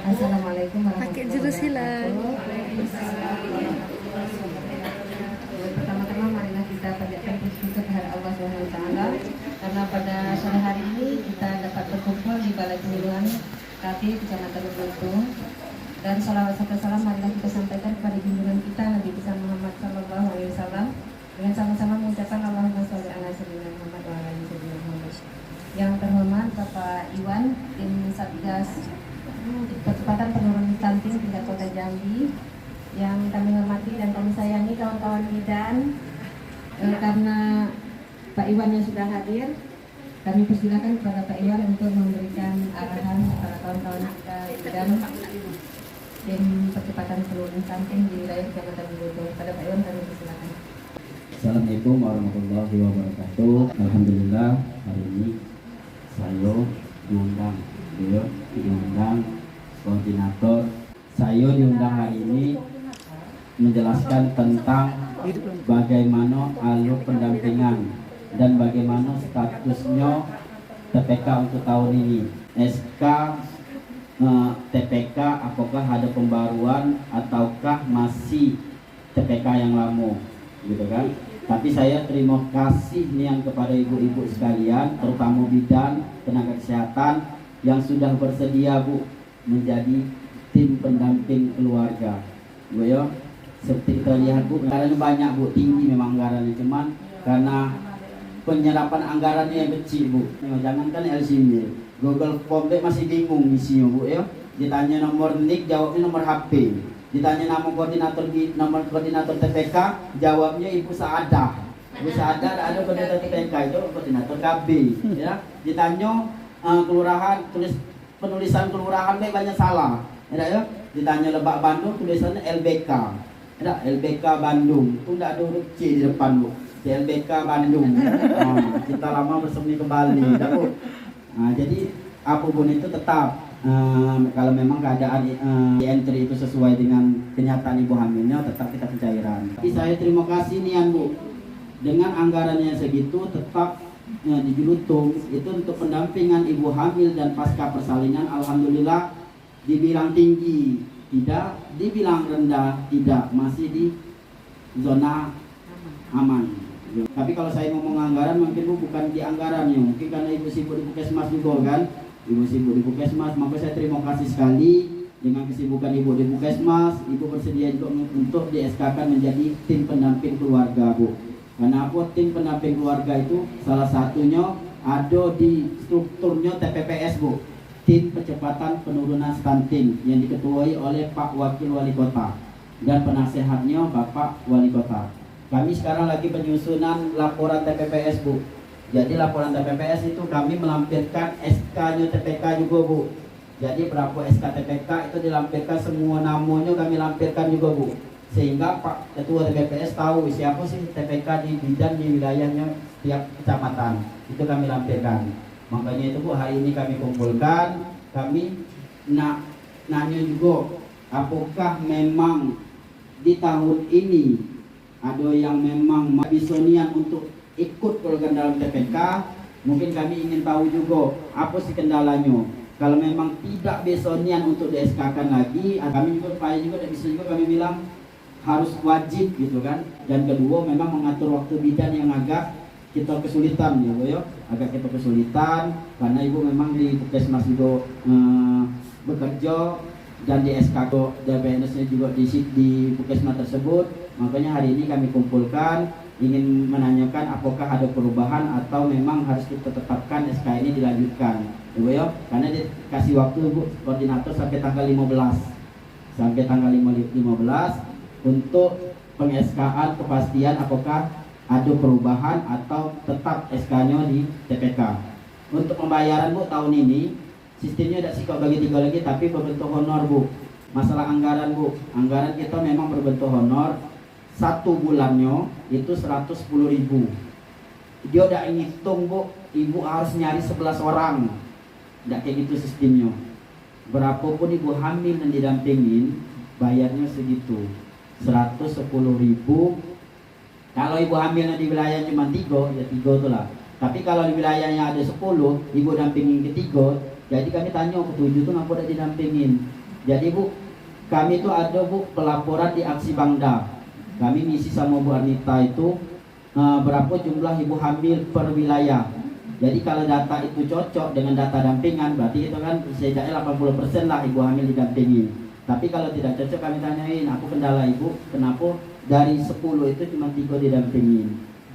Assalamualaikum Pakai warahmatullahi jurus hilang. wabarakatuh. Pertama-tama marilah kita panjatkan puji syukur kepada Allah Subhanahu wa taala karena pada sore hari ini kita dapat berkumpul di Balai Pemilihan KP Kecamatan Lutung, dan salawat serta salam marilah kita sampaikan kepada junjungan kita Nabi besar Muhammad sallallahu alaihi wasallam dengan sama-sama mengucapkan Allahumma sholli ala sayyidina Muhammad wa ala ali sayyidina Muhammad. Yang terhormat Bapak Iwan, tim Satgas Percepatan Penurunan Stunting tingkat Kota Jambi, yang kami hormati dan kami sayangi kawan-kawan bidan. Karena Pak Iwan yang sudah hadir, kami persilakan kepada Pak Iwan untuk memberikan arahan kepada kawan-kawan kita bidan tim Percepatan Penurunan Stunting di wilayah Kecamatan Lutung. Pada Pak Iwan kami persilakan. Assalamualaikum warahmatullahi wabarakatuh. Alhamdulillah hari ini saya diundang koordinator. Saya diundang hari ini menjelaskan tentang bagaimana alur pendampingan dan bagaimana statusnya TPK untuk tahun ini. SK TPK apakah ada pembaruan ataukah masih TPK yang lama, gitu kan? Tapi saya terima kasih nian kepada ibu-ibu sekalian, terutama bidan, tenaga kesehatan yang sudah bersedia Bu menjadi tim pendamping keluarga. Bu ya, seperti kita lihat Bu, anggarannya banyak Bu, tinggi memang anggarannya, cuman karena penyerapan anggarannya yang kecil Bu. Jangankan LCD, Google Form masih bingung isinya Bu ya. Ditanya nomor NIK, jawabnya nomor HP. Ditanya nama nomor koordinator TPK, jawabnya Ibu Saadah. Ibu Saadah ada koordinator TPK, itu koordinator KB ya. Ditanya kelurahan, penulisan kelurahan banyak salah ya. Ditanya Lebak Bandung, tulisannya LBK ya, LBK Bandung itu tidak ada huruf C di depan Bu, LBK Bandung. Kita lama bersemi kembali Bu. Jadi apapun itu tetap kalau memang keadaan entry itu sesuai dengan kenyataan ibu hamilnya, tetap kita pencairan. Tapi saya terima kasih nian Bu, dengan anggarannya segitu tetap di Lutung itu untuk pendampingan ibu hamil dan pasca persalinan, alhamdulillah dibilang tinggi tidak, dibilang rendah tidak, masih di zona aman. Tapi kalau saya ngomong anggaran mungkin Bu bukan di anggarannya, mungkin karena ibu sibuk di Puskesmas juga kan. Ibu sibuk di Puskesmas, maka saya terima kasih sekali dengan kesibukan ibu di Puskesmas. Ibu bersedia juga untuk di-SK-kan menjadi tim pendamping keluarga Bu. Karena apa? Tim pendamping keluarga itu salah satunya ada di strukturnya TPPS Bu, tim percepatan penurunan stunting, yang diketuai oleh Pak Wakil Wali Kota dan penasehatnya Bapak Wali Kota. Kami sekarang lagi penyusunan laporan TPPS Bu. Jadi laporan TPPS itu kami melampirkan SK-nya TPK juga Bu. Jadi berapa SK TPK itu dilampirkan, semua namanya kami lampirkan juga Bu. Sehingga Pak Ketua TPPS tahu siapa sih TPK di bidan di wilayahnya tiap kecamatan. Itu kami lampirkan. Makanya itu Bu, hari ini kami kumpulkan, kami nanya juga apakah memang di tahun ini ada yang memang bisonian untuk ikut program dalam TPK. Mungkin kami ingin tahu juga apa sih kendalanya. Kalau memang tidak besonian untuk di-SK-kan lagi, kami juga upaya juga dan bisa juga kami bilang harus wajib gitu kan. Dan kedua memang mengatur waktu bidan yang agak kita kesulitan ya Bu ya. Agak kita kesulitan karena ibu memang di Puskesmas juga bekerja dan di SK DPNS-nya juga di Puskesmas tersebut. Makanya hari ini kami kumpulkan ingin menanyakan apakah ada perubahan atau memang harus kita tetapkan SK ini dilanjutkan ya Bu ya. Karena dikasih waktu Bu koordinator sampai tanggal 15 untuk peng-SK-an kepastian apakah ada perubahan atau tetap SK-nya di TPK. Untuk pembayaran Bu tahun ini sistemnya tidak sikap bagi tiga lagi tapi berbentuk honor Bu. Masalah anggaran Bu, anggaran kita memang berbentuk honor. Satu bulannya itu 110.000. Dia udah ngitung Bu, ibu harus nyari 11 orang. Tidak kayak gitu sistemnya. Berapapun ibu hamil dan didampingin, bayarnya segitu, 110.000. Kalau ibu hamilnya di wilayah cuma 3, ya 3 itu lah. Tapi kalau di wilayahnya ada 10, ibu dampingin ketiga, jadi kami tanya ke 7 itu ngapa udah didampingin. Jadi Bu, kami itu ada Bu pelaporan di aksi Bangda. Kami ngisi sama Bu Anita itu berapa jumlah ibu hamil per wilayah. Jadi kalau data itu cocok dengan data dampingan, berarti itu kan setidaknya 80% lah ibu hamil didampingi. Tapi kalau tidak cocok kami tanyain, aku kendala ibu, kenapa dari 10 itu cuma 3 didampingi.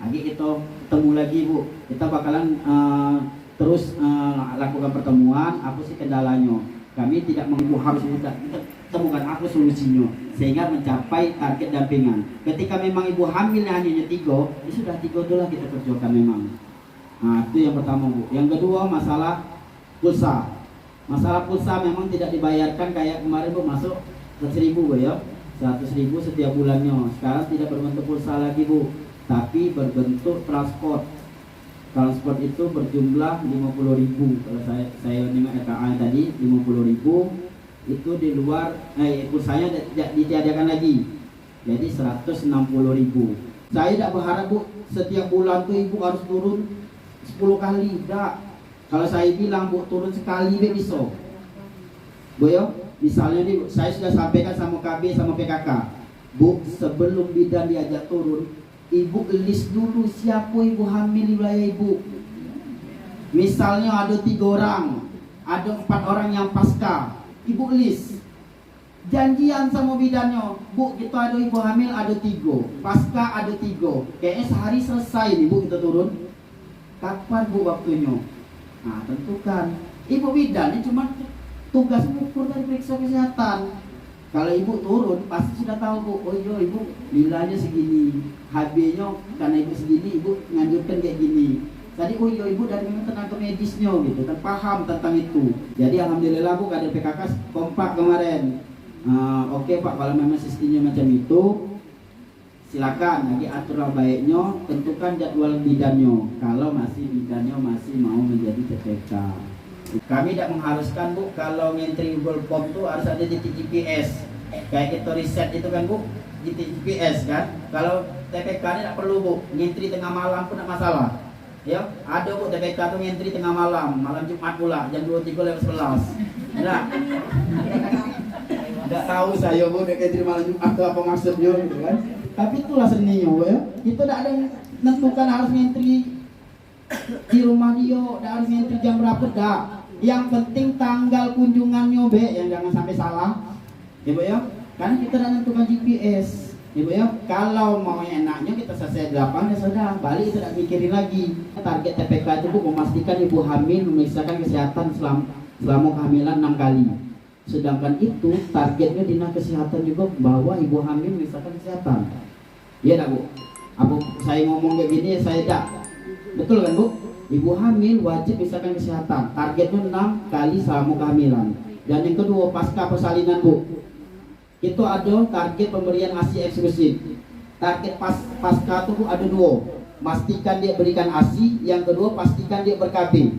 Lagi kita ketemu lagi Bu, kita bakalan terus lakukan pertemuan, apa sih kendalanya. Kami tidak menunggu harus mudah, kita temukan apa solusinya sehingga mencapai target dampingan. Ketika memang ibu hamilnya hanya 3, ya sudah 3 itulah kita kerjakan memang. Nah, itu yang pertama Bu. Yang kedua masalah pulsa. Masalah pulsa memang tidak dibayarkan kayak kemarin Bu, masuk 100.000 Bu ya. 100.000 setiap bulannya. Sekarang tidak berbentuk pulsa lagi Bu, tapi berbentuk transport. Transport itu berjumlah 50.000. Kalau saya nengok RKA tadi 50.000 itu di luar pulsanya ditiadakan lagi. Jadi 160.000. Saya tidak berharap Bu setiap bulan tuh ibu harus turun 10 kali, enggak. Kalau saya bilang Bu turun sekali bisa. Bu ya, misalnya nih saya sudah sampaikan sama KB sama PKK. Bu, sebelum bidan diajak turun, ibu list dulu siapa ibu hamil di wilayah ibu. Misalnya ada 3 orang, ada 4 orang yang pasca, ibu list. Janjian sama bidannya, Bu kita ada ibu hamil ada 3, pasca ada 3. Kayaknya sehari selesai nih Bu kita turun. Kapan Bu waktunya? Nah tentukan. Ibu bidan ini cuma tugas ukur dari periksa kesehatan. Kalau ibu turun pasti sudah tahu Bu, oh iya ibu nilainya segini, HB-nya karena ibu segini, ibu nganjurkan kayak gini. Tadi oh iya ibu dari memang tenaga medisnya gitu, kan paham tentang itu. Jadi alhamdulillah Bu kader PKK kompak kemarin. Oke Pak, kalau memang sistemnya macam itu, silakan lagi aturlah baiknya, tentukan jadwal bidannya. Kalau masih bidannya masih mau menjadi TPK. Kami tidak mengharuskan Bu kalau ngentri Google Form itu harus ada titik GPS. Kayak kita riset itu kan Bu, titik GPS kan. Kalau TPK ini tidak perlu Bu, ngentri tengah malam pun tidak masalah. Ya, ada Bu TPK itu ngentri tengah malam, malam Jumat pula jam 23:11. Nah, tidak tahu saya Bu ngentri malam Jumat apa maksudnya gitu kan. Tapi itulah seninya Bu ya. Kita tidak ada yang menentukan harus ngentri di rumah dia, tidak harus ngentri jam berapa dah. Yang penting tanggal kunjungannya be, yang jangan sampai salah. Ibu ya, karena kita tidak menentukan GPS. Ibu ya, kalau mau enaknya kita selesai 8 ya sudah, balik itu tidak mikirin lagi. Target TPK itu Bu memastikan ibu hamil memeriksakan kesehatan selama kehamilan 6 kali. Sedangkan itu targetnya dinas kesehatan juga bahwa ibu hamil memeriksakan kesehatan. Iya tak Bu? Apa saya ngomong kayak gini saya tidak. Betul kan Bu? Ibu hamil wajib memeriksakan kesehatan. Targetnya 6 kali selama kehamilan. Dan yang kedua pasca persalinan Bu, itu ada target pemberian ASI eksklusif. Target pasca itu Bu ada 2. Pastikan dia berikan ASI, yang kedua pastikan dia ber-KB.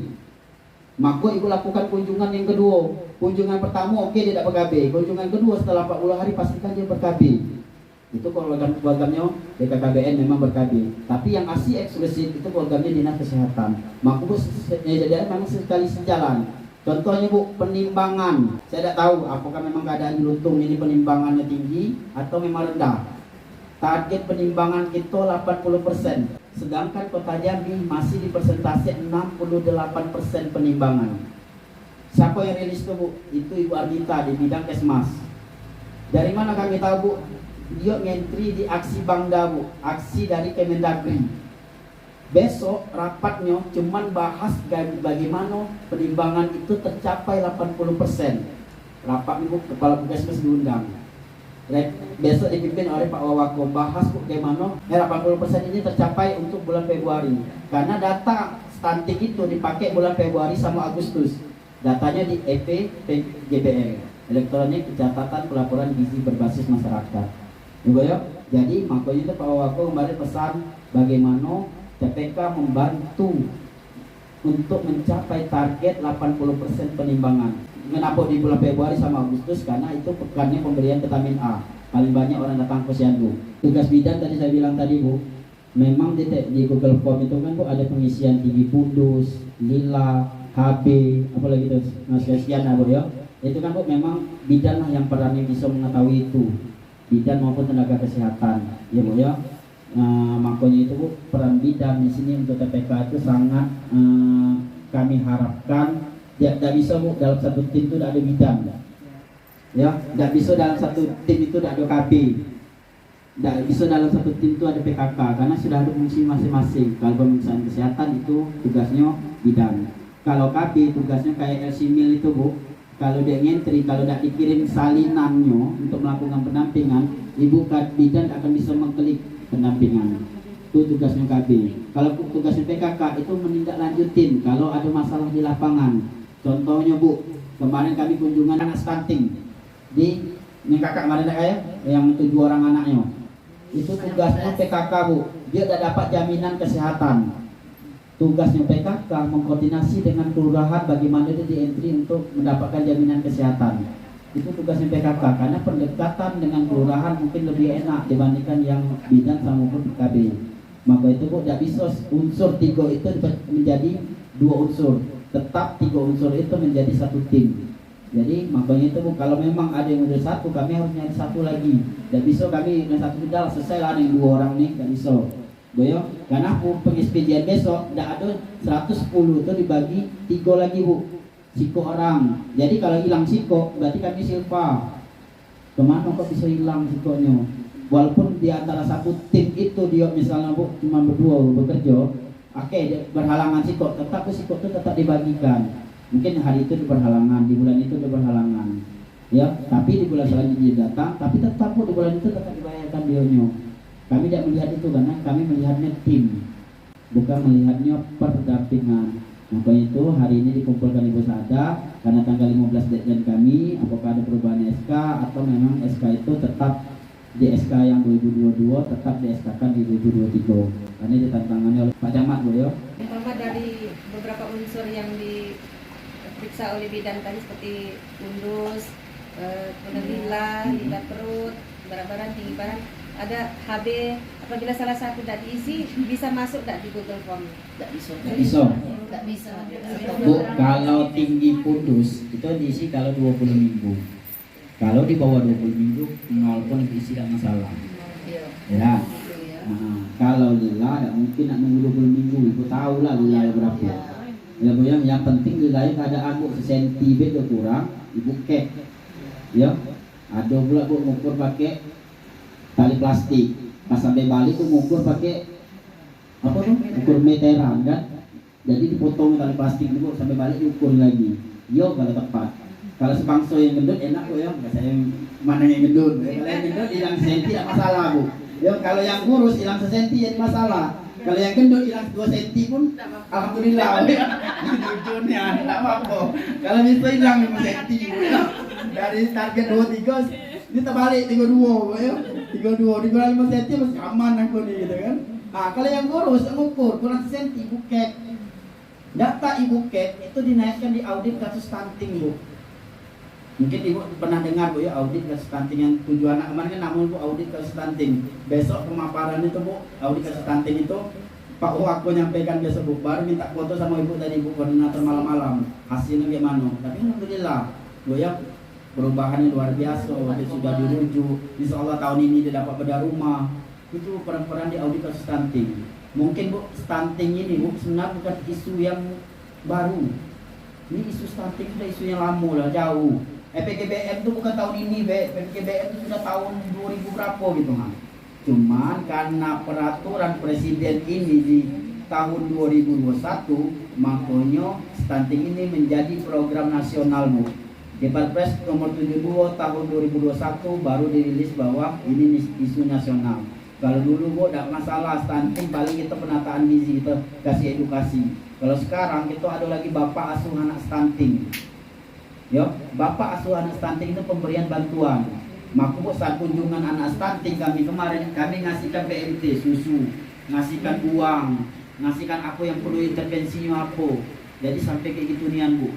Maka ibu lakukan kunjungan yang kedua. Kunjungan pertama oke dia tidak ber-KB. Kunjungan kedua setelah 40 hari pastikan dia ber-KB. Itu programnya BKKBN memang ber-KB. Tapi yang ASI eksklusif itu programnya dinas kesehatan. Maka Bu jadi memang sekali sejalan. Contohnya Bu, penimbangan. Saya tidak tahu apakah memang keadaan di Lutung ini penimbangannya tinggi atau memang rendah. Target penimbangan kita 80%. Sedangkan Kota Jambi masih di persentase 68% penimbangan. Siapa yang rilis itu Bu? Itu Ibu Ardita di bidang Kesmas. Dari mana kami tahu Bu? Dia ngentri di aksi Bangda Bu, aksi dari Kemendagri. Besok rapatnya cuman bahas bagaimana penimbangan itu tercapai 80%. Rapat Ibu Kepala Puskesmas diundang. Besok dipimpin oleh Pak Wawako, bahas bagaimana 80% ini tercapai untuk bulan Februari. Karena data stunting itu dipakai bulan Februari sama Agustus. Datanya di EPGBL, elektronik pencatatan pelaporan gizi berbasis masyarakat. Ibu ya, jadi makanya itu Pak Wawako kemarin pesan bagaimana TPK membantu untuk mencapai target 80% penimbangan. Kenapa di bulan Februari sama Agustus? Karena itu pekannya pemberian vitamin A. Paling banyak orang datang ke posyandu. Tugas bidan tadi saya bilang tadi Bu, memang di Google Form itu kan Bu ada pengisian tinggi pundus, lila, HB, apalagi itu sekian Bu ya. Itu kan Bu memang bidan lah yang perannya bisa mengetahui itu, bidan maupun tenaga kesehatan, ya Bu ya. Makanya itu Bu, peran bidan di sini untuk TPK itu sangat kami harapkan. Tidak bisa Bu dalam satu tim itu tidak ada bidan, ya. Tidak bisa dalam satu tim itu tidak ada KB, tidak bisa dalam satu tim itu ada PKK, karena sudah ada fungsi masing-masing. Kalau pemeriksaan kesehatan itu tugasnya bidan. Kalau KB tugasnya kayak LC Mil itu Bu, kalau dia ngentri, kalau tidak dikirim salinannya untuk melakukan pendampingan, ibu bidan akan bisa mengklik pendampingan. Itu tugasnya KB. Kalau tugasnya PKK itu menindaklanjutin kalau ada masalah di lapangan. Contohnya Bu, kemarin kami kunjungan anak stunting di ini kakak kemarin ya, yang 7 orang anaknya. Itu tugasnya PKK Bu, dia tidak dapat jaminan kesehatan. Tugasnya PKK mengkoordinasi dengan kelurahan bagaimana dia di-entry untuk mendapatkan jaminan kesehatan. Itu tugasnya PKK, karena pendekatan dengan kelurahan mungkin lebih enak dibandingkan yang bidan sama KB. Maka itu Bu, tidak bisa unsur 3 itu menjadi 2 unsur, tetap 3 unsur itu menjadi satu tim. Jadi makanya itu Bu, kalau memang ada yang udah satu, kami harus nyari satu lagi. Tidak bisa kami yang satu sudah selesai lah yang 2 orang nih, tidak bisa. Boyo, karena pengespedian besok tidak ada 110 itu dibagi 3 lagi Bu, siko orang. Jadi kalau hilang siko berarti kami silpa. Kemana kok bisa hilang sikonya? Walaupun di antara satu tim itu dia misalnya Bu cuma berdua bekerja, oke, berhalangan siko, tetap siko itu tetap dibagikan. Mungkin hari itu berhalangan, di bulan itu berhalangan, ya. Tapi di bulan selanjutnya dia datang, tapi tetap Bu di bulan itu tetap dibayarkan dionyo. Kami tidak melihat itu karena kami melihatnya tim, bukan melihatnya perdampingan. Maka itu hari ini dikumpulkan Ibu Sada karena tanggal 15 deadline kami, apakah ada perubahan SK atau memang SK itu tetap di SK yang 2022 tetap di SK kan di 2023. Karena ditandatangani oleh Pak Camat Bu ya. Umpama dari beberapa unsur yang diperiksa oleh bidan tadi seperti undus, penelila, lidah perut, berat badan, tinggi badan, ada HB, apabila salah satu tidak diisi bisa masuk tidak di Google Form? Tidak bisa. Tidak bisa. Bu, kalau tinggi pundus itu diisi kalau 20 minggu. Kalau di bawah 20 minggu 0 pun diisi tidak masalah. Ya. Nah, kalau lila ya mungkin nak nunggu 20 minggu, ibu tahu lah lila berapa. Ya Bu, yang penting lila keadaan Bu sesenti bed kurang, ibu kek. Ya. Ada pula Bu ngukur pakai tali plastik, pas sampai balik tuh ngukur pakai apa tuh, ukur meteran kan, jadi dipotong tali plastik dulu sampai balik diukur lagi. Yo kalau tepat, kalau sebangso yang gendut enak Bu ya, nggak saya mana yang gendut, kalau yang gendut hilang senti tidak masalah Bu. Yo kalau yang kurus hilang sesenti jadi masalah, kalau yang gendut hilang 2 senti pun alhamdulillah. Lucunya tidak apa-apa. Kalau bisa hilang 5 senti dari target 23 ini terbalik 32 ya. 32 dikurang 5 cm masih aman aku nih gitu kan. Nah, kalau yang kurus ngukur kurang senti ibu kek. Data ibu kek itu dinaikkan di audit kasus stunting Bu. Mungkin ibu pernah dengar Bu ya audit kasus stunting yang 7 anak kemarin kan namun Bu audit kasus stunting. Besok pemaparan itu Bu audit kasus stunting itu Pak aku nyampaikan biasa Bu, baru minta foto sama ibu tadi Bu koordinator malam-malam. Hasilnya gimana? Tapi alhamdulillah Bu ya perubahannya luar biasa, sudah dirujuk. Insya Allah tahun ini dia dapat bedah rumah. Itu peran-peran di audit kasus stunting. Mungkin Bu, stunting ini Bu sebenarnya bukan isu yang baru. Ini isu stunting sudah isu yang lama lah, jauh. PKBM itu bukan tahun ini, PKBM itu sudah tahun 2000 berapa gitu kan. Cuman karena peraturan presiden ini di tahun 2021, makanya stunting ini menjadi program nasional Bu. Perpres nomor 72 tahun 2021 baru dirilis bahwa ini isu nasional. Kalau dulu Bu tidak masalah stunting, paling kita penataan gizi, kita kasih edukasi. Kalau sekarang kita ada lagi bapak asuh anak stunting. Ya, bapak asuh anak stunting itu pemberian bantuan. Maka Bu saat kunjungan anak stunting kami kemarin, kami ngasihkan PMT susu, ngasihkan uang, ngasihkan apa yang perlu intervensinya apa. Jadi sampai kayak gitu nian Bu.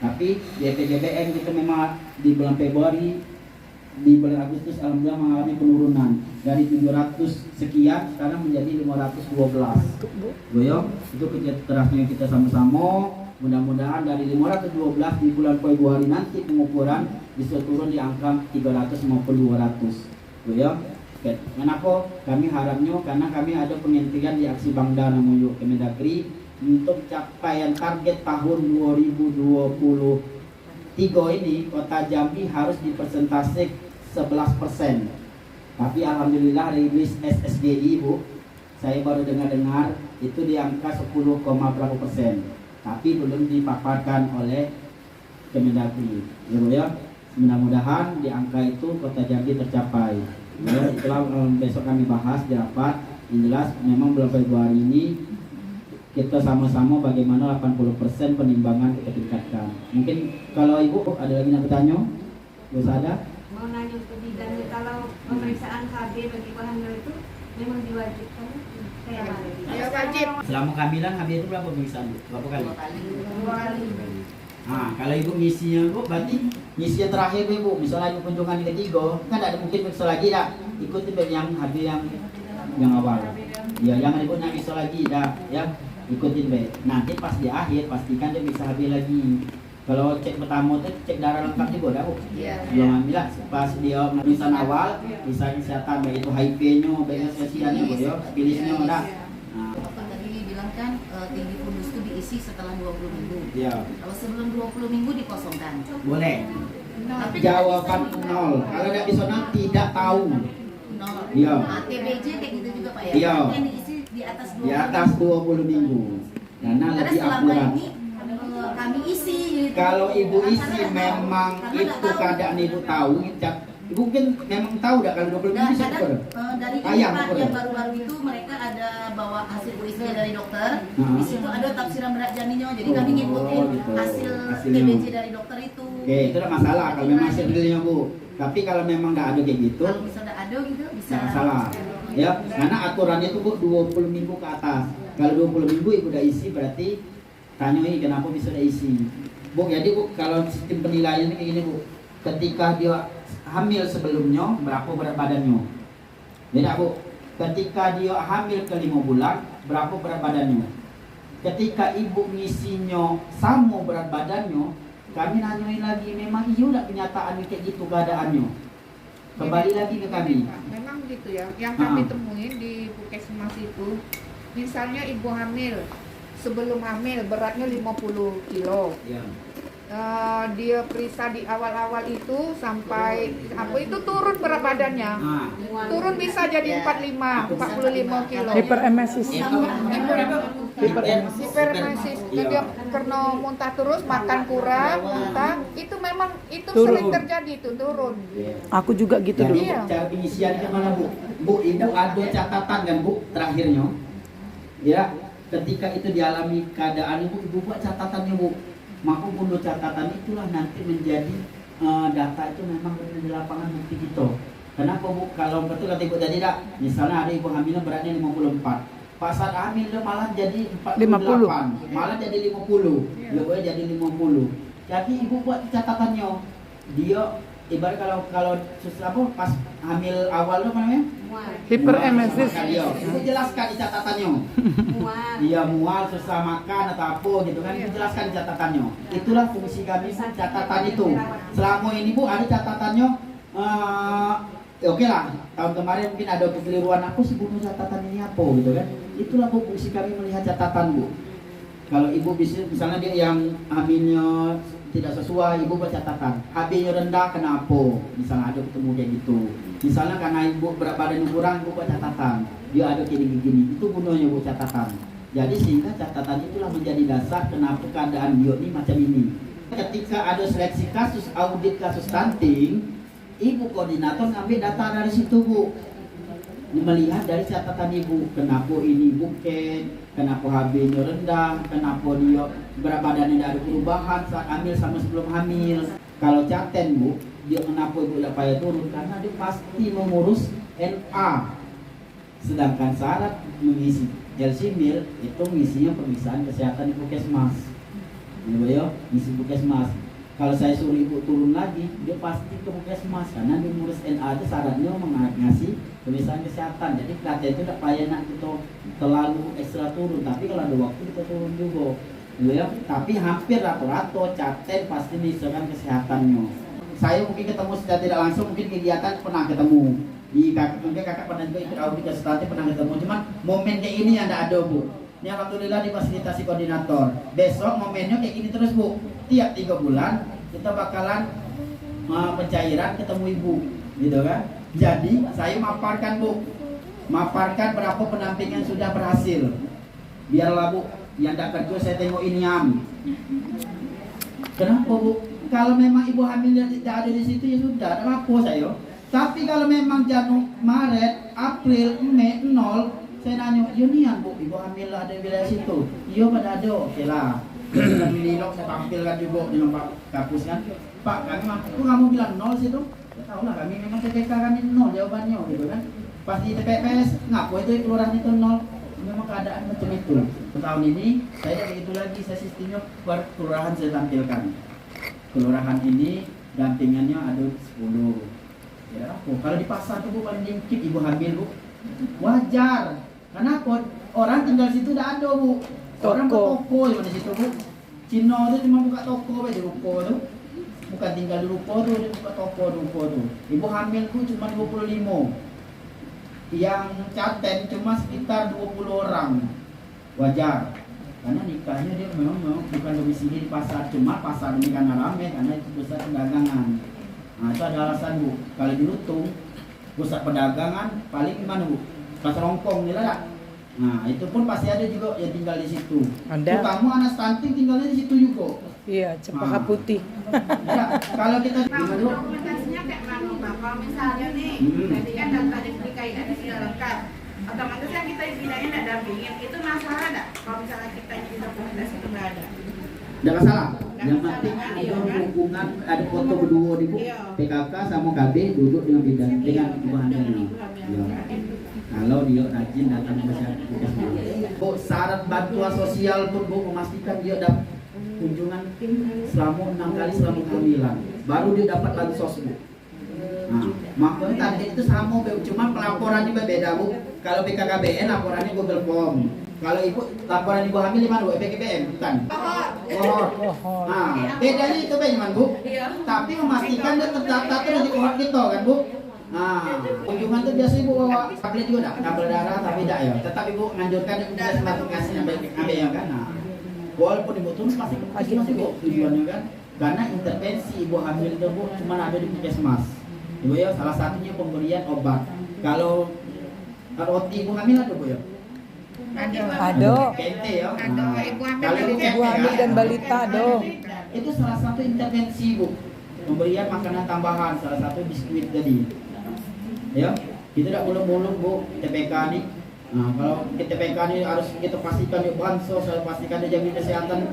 Tapi di PKBM itu memang di bulan Februari, di bulan Agustus alhamdulillah mengalami penurunan dari 700 sekian sekarang menjadi 512. Boyo, itu kerja kerasnya kita sama-sama. Mudah-mudahan dari 512 di bulan Februari nanti pengukuran bisa turun di angka 300 maupun 200. Tuh ya. Oke. Kenapa? Kami harapnya karena kami ada pengintian di aksi Bangda namuyo Kemendagri untuk capaian target tahun 2023 ini Kota Jambi harus dipersentase 11%. Tapi alhamdulillah rilis SSGI Bu, saya baru dengar itu di angka 10, berapa persen. Tapi belum dipaparkan oleh Kemendagri. Ya Bu ya. Mudah-mudahan di angka itu Kota Jambi tercapai. Ya, itulah besok kami bahas di rapat. Yang jelas memang bulan Februari ini kita sama-sama bagaimana 80% penimbangan kita tingkatkan. Mungkin kalau Ibu ada lagi yang bertanya? Bisa ada? Mau nanya ke bidan, kalau pemeriksaan KB bagi ibu hamil itu memang diwajibkan kayak mana? Ya wajib. Selama kehamilan HB itu berapa pemeriksaan Bu? Berapa kali? 2 kali. Nah, kalau Ibu ngisinya Bu, berarti ngisi yang terakhir Ibu, misalnya Ibu kunjungan yang ketiga, kan ada mungkin periksa lagi dah. Ikuti yang HB yang awal. Ya, jangan Ibu nyangis lagi dah, ya. Ikutin baik. Nanti pas di akhir pastikan dia bisa HB lagi. Kalau cek pertama itu cek darah lengkap juga dah Bu. Iya. Belum ambil lah. Pas dia pemeriksaan awal, bisa kesehatan baik itu HIV-nya, baik sesiannya Bu ya, pilihnya udah. Nah, Bapak tadi bilang kan tinggi fundus itu diisi setelah 20 minggu. ya. Kalau sebelum 20 minggu dikosongkan. Boleh. Tapi Jawaban nol. Kalau tidak bisa nol tidak tahu. nol. Iya. Nah, TBJ kayak gitu juga Pak ya. Iya. Yang diisi di atas 20 Di atas 20 minggu. Karena Karena lebih selama akurat. ini kami isi gitu. Kalau ibu isi Karena memang karena itu nggak tahu. keadaan ibu tahu, ibu mungkin memang tahu dah kalau 20 Dan minggu bisa kadang ukur. dari Ayam Pak ukur. yang baru-baru itu mereka ada bawa hasil USG dari dokter. Di situ ada tafsiran berat janinnya. Jadi kami Oh, ngikutin gitu. hasil Hasilnya. TBJ dari dokter itu. Oke, itu tidak masalah kalau memang hasil realnya Bu. Tapi kalau memang tidak ada kayak gitu, Kalau misalnya ada gitu bisa. tidak masalah. Ya, karena aturannya itu Bu 20 minggu ke atas. Kalau 20 minggu ibu udah isi berarti tanyoi kenapa bisa udah isi. Bu, jadi Bu kalau sistem penilaiannya kayak gini Bu. Ketika dia hamil sebelumnya berapa berat badannya? Beda Bu. Ketika dia hamil ke 5 bulan berapa berat badannya? Ketika ibu ngisinya sama berat badannya, kami nanyain lagi memang iya udah kenyataan kayak gitu keadaannya. Kembali lagi ke kami. Memang gitu ya. Yang Ah. kami temuin di Puskesmas itu, misalnya ibu hamil, sebelum hamil beratnya 50 kilo. Ya. Dia periksa di awal-awal itu sampai apa itu turun berat badannya. Nah, Turun bisa jadi 45 kilo. Hiperemesis. Hipermesis. Iya. Dia karena muntah terus, makan kurang, muntah, itu memang itu Turun. sering terjadi itu turun. Aku juga gitu Jadi dulu. Iya. cara pengisian gimana Bu? Bu, ibu ada catatan kan Bu terakhirnya? Ya, ketika itu dialami keadaan ibu buat catatannya Bu. Maka bunuh catatan itulah nanti menjadi data itu memang benar di lapangan bukti kita. Kenapa Bu? Kalau betul kata ibu tadi dak, misalnya ada ibu hamil beratnya 54. Pas saat hamil dia malah jadi 48, malah jadi 50. Dia boleh jadi 50. Jadi ibu buat catatannya. Dia ibarat kalau susah apa pas hamil awal itu apa namanya? Hiperemesis. Iya, ibu jelaskan di catatannya. Mual. Dia mual, susah makan atau apa gitu kan, ibu jelaskan di catatannya. Itulah fungsi kami catatan itu. Selama ini Bu ada catatannya. Oke lah, tahun kemarin mungkin ada kekeliruan aku sih bunuh catatan ini apa gitu kan. Itulah Bu fungsi kami melihat catatan Bu. Kalau ibu bisa misalnya dia yang hamilnya tidak sesuai, ibu buat catatan. HB-nya rendah kenapa? Misalnya ada ketemu kayak gitu. Misalnya karena ibu berat badan kurang, ibu buat catatan. Dia ada gini-gini, itu gunanya Bu catatan. Jadi sehingga catatan itulah menjadi dasar kenapa keadaan dia ini macam ini. Ketika ada seleksi kasus, audit kasus stunting, ibu koordinator ngambil data dari situ Bu. Melihat dari catatan ibu, kenapa ini bukan, kenapa HB-nya rendah, kenapa dia berat badannya tidak ada perubahan saat hamil sama sebelum hamil. Kalau caten Bu, dia kenapa ibu tidak payah turun karena dia pasti mengurus NA. Sedangkan syarat mengisi Jelsimil itu ngisinya pemeriksaan kesehatan di Puskesmas. Ini ya, ngisi Puskesmas. Kalau saya suruh ibu turun lagi, dia pasti ke Puskesmas karena dia ngurus NA itu syaratnya ngasih pemeriksaan kesehatan. Jadi katanya itu tidak payah nak kita terlalu ekstra turun, tapi kalau ada waktu kita turun juga. gitu ya. Tapi hampir rata-rata caten pasti misalkan kesehatannya. Saya mungkin ketemu secara tidak langsung, mungkin kegiatan pernah ketemu. Mungkin kakak pernah juga ikut audit konsultasi pernah ketemu. Cuman momen kayak ini yang tidak ada Bu. Ini alhamdulillah difasilitasi koordinator. Besok momennya kayak gini terus Bu. Tiap 3 bulan kita bakalan pencairan ketemu ibu, gitu kan? Jadi saya maparkan Bu, maparkan berapa pendampingan sudah berhasil. Biarlah Bu, yang tak kerja saya tengok ini Kenapa Bu? Kalau memang ibu hamil tidak ada di situ ya sudah, ada apa saya. Tapi kalau memang Januari, Maret, April, Mei 0, saya nanya, Yunian Bu, ibu hamil ada di wilayah situ. Iya pada ada, oke lah. Dan Nilok saya tampilkan juga dengan Pak Kapus kan. Pak, kami kok kamu bilang 0 situ? Ya tahu lah, kami memang TPK kami 0 jawabannya gitu kan. Pas di TPS, ngaku itu kelurahan itu 0. Memang keadaan macam itu. Tahun ini saya kayak gitu lagi, saya sistemnya per kelurahan saya tampilkan. Kelurahan ini dampingannya ada 10. Ya, kalau di pasar tuh Bu paling dikit ibu hamil Bu. Wajar. Karena orang tinggal situ udah ada Bu. Orang buka toko di situ Bu. Cina itu cuma buka toko di ruko tuh. Bukan tinggal di ruko tuh, dia buka toko di ruko tuh. Ibu hamil tuh cuma 25. Yang caten cuma sekitar 20 orang. Wajar. Karena nikahnya dia memang bukan domisili di pasar, cuma pasar ini karena ramai, karena itu pusat perdagangan. Nah itu ada alasan Bu. Kalau di Lutung, pusat perdagangan paling mana Bu? Pasar Hongkong nih lah. Nah itu pun pasti ada juga yang tinggal di situ. Ada. Kamu anak stunting tinggalnya di situ juga. Iya, Cempaka Putih. Ya, kalau kita Dokumentasinya kayak mana Pak? Kalau misalnya nih, tadi kan data DKI ada sudah lengkap. Otomatis kan kita bidangnya tidak dampingin, itu masalah enggak? Kalau misalnya kita di dokumentasi itu nggak ada. tidak masalah. Yang penting ada hubungan, ada foto berdua di Bu. PKK sama KB duduk dengan bidan dengan ibu hamilnya. Ya. Kalau dia rajin datang ke masyarakat. Bu, syarat bantuan sosial pun Bu memastikan dia dapat kunjungan selama 6 kali selama kehamilan. Baru dia dapat bansos Bu. Nah, makanya target itu sama Bu, cuma pelaporan juga beda Bu. Kalau BKKBN laporannya Google Form. Kalau ibu laporan ibu hamil di mana Bu? BKBN bukan? Oh. Nah, bedanya itu bagaimana Bu? Tapi memastikan dia terdaftar tuh di kohort kita kan Bu. Nah, kunjungan tuh biasa ibu bawa tablet juga enggak? Tablet darah tapi tidak ya. Tetap ibu menganjurkan ibu bisa sertifikasi sampai ya kan. Nah, walaupun ibu tuh pasti masih Bu tujuannya kan. Karena intervensi ibu hamil itu Bu cuma ada di puskesmas. Ibu ya salah satunya pemberian obat. Kalau ibu hamil ada Bu ya? Ada. KNT ya. Ada ibu hamil, Kalau Ibu hamil dan balita ada. itu salah satu intervensi Bu. Pemberian makanan tambahan, salah satu biskuit tadi. Ya, kita tidak muluk-muluk Bu TPK nih. Nah, kalau TPK ini harus kita pastikan di bansos, harus pastikan di jamin kesehatan,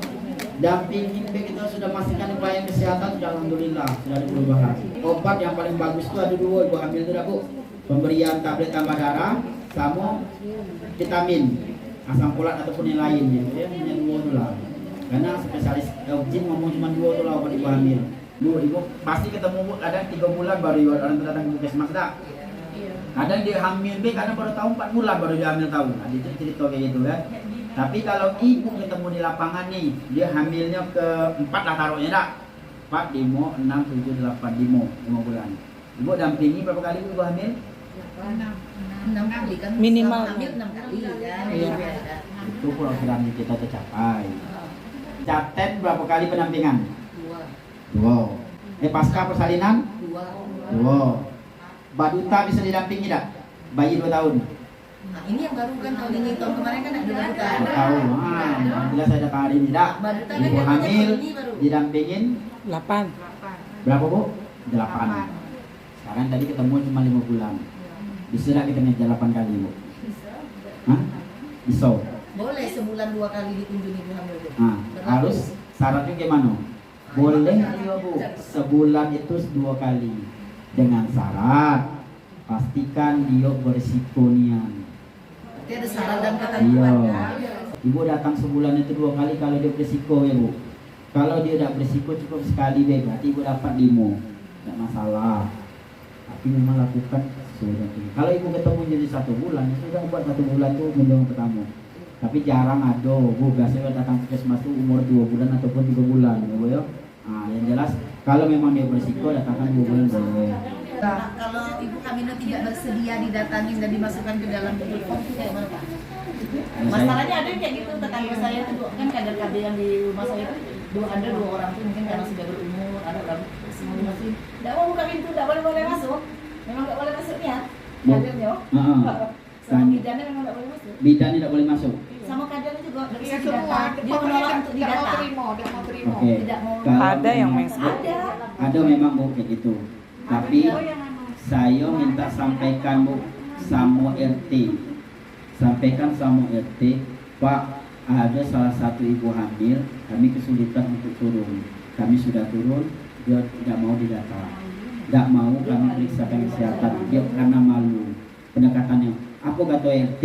dampingin kita sudah pastikan pelayanan kesehatan sudah alhamdulillah sudah ada perubahan. Obat yang paling bagus itu ada 2 ibu hamil itu Bu. Pemberian tablet tambah darah sama vitamin asam folat ataupun yang lain gitu ya, hanya 2 tu lah. Karena spesialis Jin ngomong cuma 2 tu lah obat ibu hamil. Bu, ibu pasti ketemu Bu, kadang 3 bulan baru orang datang ke puskesmas dah. Kadang dia hamil karena baru tahu 4 bulan baru dia hamil tahu. Ada cerita kayak gitu kan. Tapi kalau ibu ketemu di lapangan nih, dia hamilnya ke 4 lah taruhnya dah. 4, 5, 6, 7, 8, 5 bulan. Ibu dampingi berapa kali ibu hamil? 6 kali kan. Minimal. Hamil 6 kali kan. Iya. Itu program kita tercapai. Caten berapa kali pendampingan? 2. Pasca persalinan? 2. Baduta bisa didampingi tak? Bayi 2 tahun. Nah, ini yang baru kan tahun ini, tahun kemarin kan ada baru kan. 2 tahun. Alhamdulillah saya dapat hari ini tak? Baduta kan Ibu katanya hamil tahun ini baru. didampingin 8. berapa Bu? 8. Sekarang tadi ketemu cuma 5 bulan. Bisa tak kita ngejar 8 kali Bu? Hah? Bisa. Boleh sebulan 2 kali dikunjungi ibu hamil. Nah, harus syaratnya gimana? Boleh juga Bu, sebulan itu 2 kali. Dengan syarat pastikan dia berisiko nian. Berarti ada syarat dan ketentuan Iya. kan. Ibu datang sebulan itu 2 kali kalau dia berisiko ya Bu. Kalau dia tidak berisiko cukup sekali deh, berarti ibu dapat 5. Tidak masalah. Tapi memang lakukan sesuai dengan ini. Kalau ibu ketemu jadi 1 bulan, ya sudah buat 1 bulan tuh kunjungan pertama. Tapi jarang ada, Bu. Biasanya datang puskesmas itu umur 2 bulan ataupun 3 bulan, ya Bu ya. Nah, yang jelas kalau memang dia berisiko datangkan 2 bulan boleh. Nah, kalau ibu hamilnya tidak bersedia didatangin dan dimasukkan ke dalam Google Form itu kayak mana Pak? Masalahnya ada yang kayak gitu, tetangga saya itu kan kader-kader yang di rumah saya itu ada 2 orang tuh mungkin karena sudah berumur, ada orang semua masih tidak mau buka pintu, tidak boleh masuk, memang tidak boleh masuknya, kadernya. Sama bidannya memang tidak boleh masuk. Bidan tidak boleh masuk. Sama kadernya juga dari Iya, segi semua. data, dia menolak untuk Tidak mau didata. terima, tidak mau terima. Oke. Tidak mau. Kalau Ada yang memang- masuk. Ada memang Bu kayak gitu. Tapi Oh, yang anu. saya minta sampaikan Bu sama RT. Sampaikan sama RT, Pak, ada salah satu ibu hamil, kami kesulitan untuk turun. Kami sudah turun, dia tidak mau didata. Tidak mau kami periksakan kesehatan, dia karena malu. Pendekatannya, aku kata RT,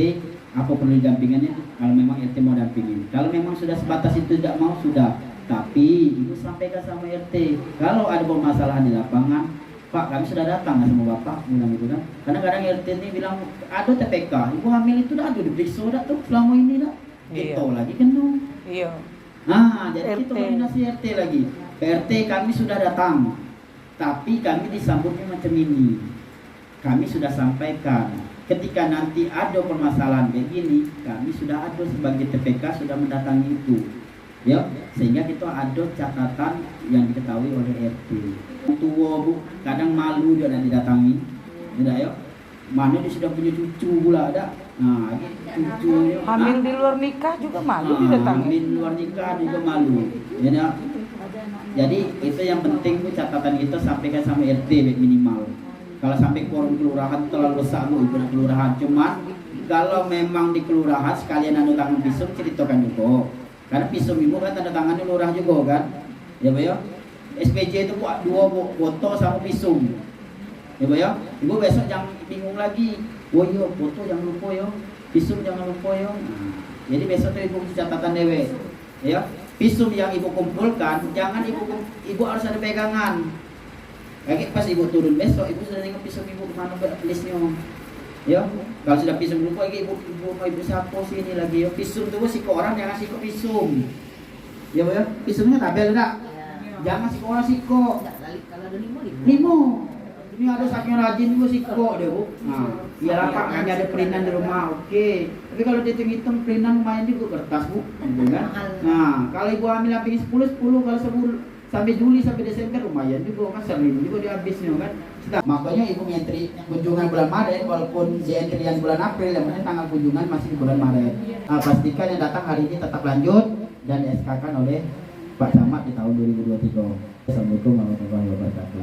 aku perlu dampingannya kalau memang RT mau dampingin. Kalau memang sudah sebatas itu tidak mau, sudah. Tapi ibu sampaikan sama RT, kalau ada permasalahan di lapangan, Pak, kami sudah datang sama Bapak, bilang gitu kan. Karena kadang RT ini bilang, ada TPK, ibu hamil itu dah ada diperiksa dah tuh selama ini dah. Iya. Itu lagi kan tuh. Iya. Nah, jadi RT. kita koordinasi RT lagi. RT kami sudah datang, tapi kami disambutnya macam ini. Kami sudah sampaikan, ketika nanti ada permasalahan begini, kami sudah ada sebagai TPK sudah mendatangi itu. Ya, sehingga kita ada catatan yang diketahui oleh RT. Tua Bu, kadang malu dia nak didatangi. Tidak ya? Mana dia sudah punya cucu pula ada. Nah, cucunya Hamil di luar nikah juga malu didatangi. Hamil luar nikah juga malu. Ya, jadi itu yang penting Bu, catatan kita sampaikan sama RT minimal. Kalau sampai forum kelurahan terlalu besar Bu, ibu kelurahan. Cuman kalau memang di kelurahan sekalian ada tangan visum ceritakan juga. Karena visum ibu kan tanda tangan lurah juga kan. Ya Bu ya. SPJ itu buat 2 foto sama visum. Ya Bu ya. Ibu besok jangan bingung lagi. Oh iya, foto jangan lupa ya. Visum jangan lupa ya. Nah, jadi besok tuh ibu catatan dewe. Ya. Visum yang ibu kumpulkan jangan ibu harus ada pegangan. Kayak pas ibu turun besok, ibu sudah tengok visum ibu kemana listnya. Ya, kalau sudah visum lupa lagi ibu siapa sih ini lagi ya. Visum tuh siko orang jangan siko visum. Ya Bu ya, visumnya tabel enggak? Jangan siko orang siko. Kalau ada 5 Limo. Ini ada saking rajin juga siko deh Bu. Nah, ya Pak, hanya ada perinan di rumah, oke. Tapi kalau dihitung-hitung perinan lumayan juga kertas Bu, gitu kan? Nah, kalau ibu hamil habis 10 kalau sebulan sampai Juli sampai Desember lumayan juga kan, sering juga dihabisnya kan. Makanya ibu ngentri kunjungan bulan Maret walaupun di entrian bulan April, yang penting tanggal kunjungan masih di bulan Maret. Nah, pastikan yang datang hari ini tetap lanjut dan di SK-kan oleh Pak Camat di tahun 2023. Assalamualaikum warahmatullahi wabarakatuh.